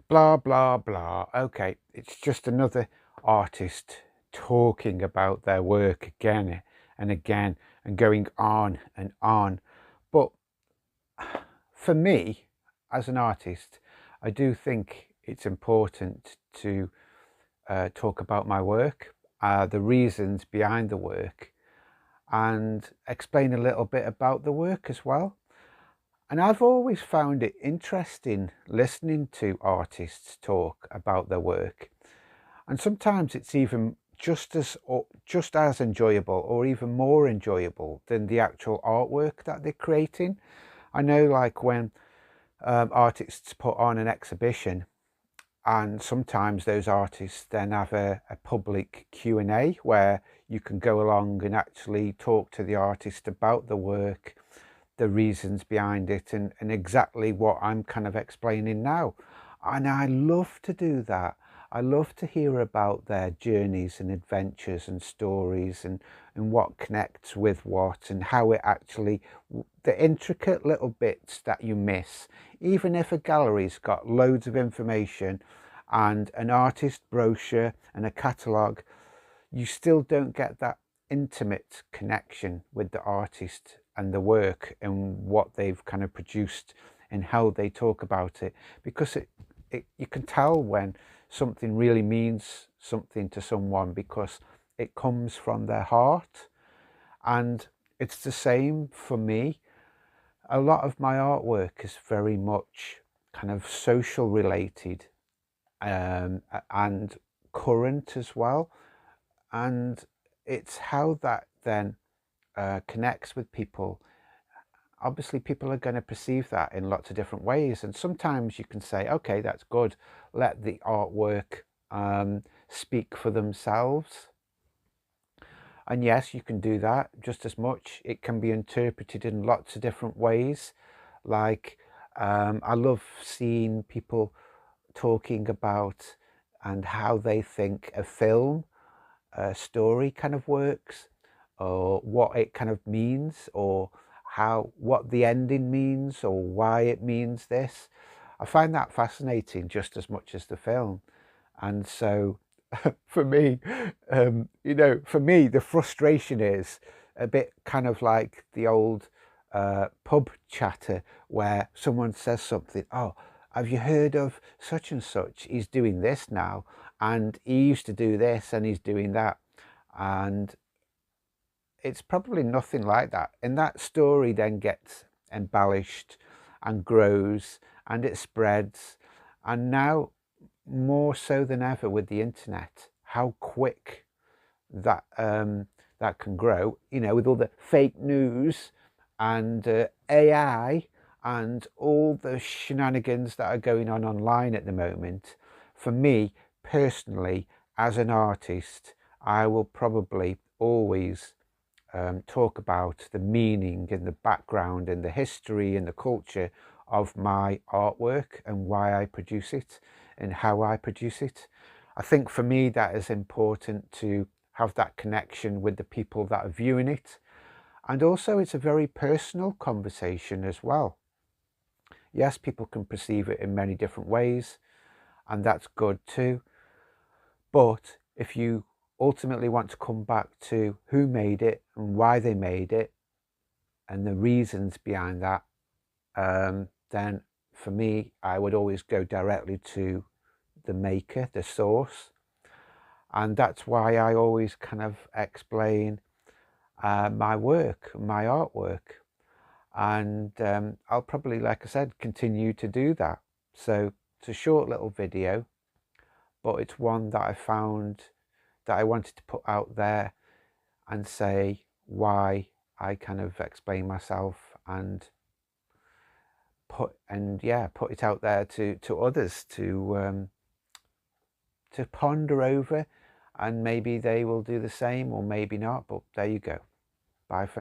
Blah, blah, blah. Okay, it's just another artist talking about their work again and again and going on and on. But for me, as an artist, I do think it's important to talk about my work, the reasons behind the work, and explain a little bit about the work as well. And I've always found it interesting listening to artists talk about their work. And sometimes it's even just as enjoyable or even more enjoyable than the actual artwork that they're creating. I know, like, when artists put on an exhibition, and sometimes those artists then have a public Q&A where you can go along and actually talk to the artist about the work, the reasons behind it, and exactly what I'm kind of explaining now. And I love to do that. I love to hear about their journeys and adventures and stories, and what connects with what, and how it actually, the intricate little bits that you miss. Even if a gallery's got loads of information and an artist brochure and a catalogue, you still don't get that intimate connection with the artist and the work and what they've kind of produced and how they talk about it, because you can tell when something really means something to someone because it comes from their heart. And it's the same for me. A lot of my artwork is very much kind of social related, and current as well. And it's how that then connects with people. Obviously, people are going to perceive that in lots of different ways, and sometimes you can say, okay, that's good, let the artwork speak for themselves. And yes, you can do that just as much. It can be interpreted in lots of different ways. Like, I love seeing people talking about and how they think a film, a story kind of works, or what it kind of means, or what the ending means, or why it means this. I find that fascinating just as much as the film. And so for me, for me, the frustration is a bit kind of like the old pub chatter where someone says something, oh, have you heard of such and such? He's doing this now, and he used to do this, and he's doing that. And it's probably nothing like that. And that story then gets embellished and grows, and it spreads. And now, more so than ever with the internet, how quick that that can grow, with all the fake news and AI and all the shenanigans that are going on online at the moment. For me personally, as an artist, I will probably always talk about the meaning and the background and the history and the culture of my artwork and why I produce it and how I produce it. I think for me that is important, to have that connection with the people that are viewing it. And also it's a very personal conversation as well. Yes, people can perceive it in many different ways, and that's good too. But if you ultimately want to come back to who made it and why they made it and the reasons behind that, then for me, I would always go directly to the maker, the source. And that's why I always kind of explain my work, my artwork. And I'll probably, like I said, continue to do that. So it's a short little video, but it's one that I found that I wanted to put out there and say why I kind of explain myself, and put it out there to others to ponder over, and maybe they will do the same or maybe not. But there you go. Bye for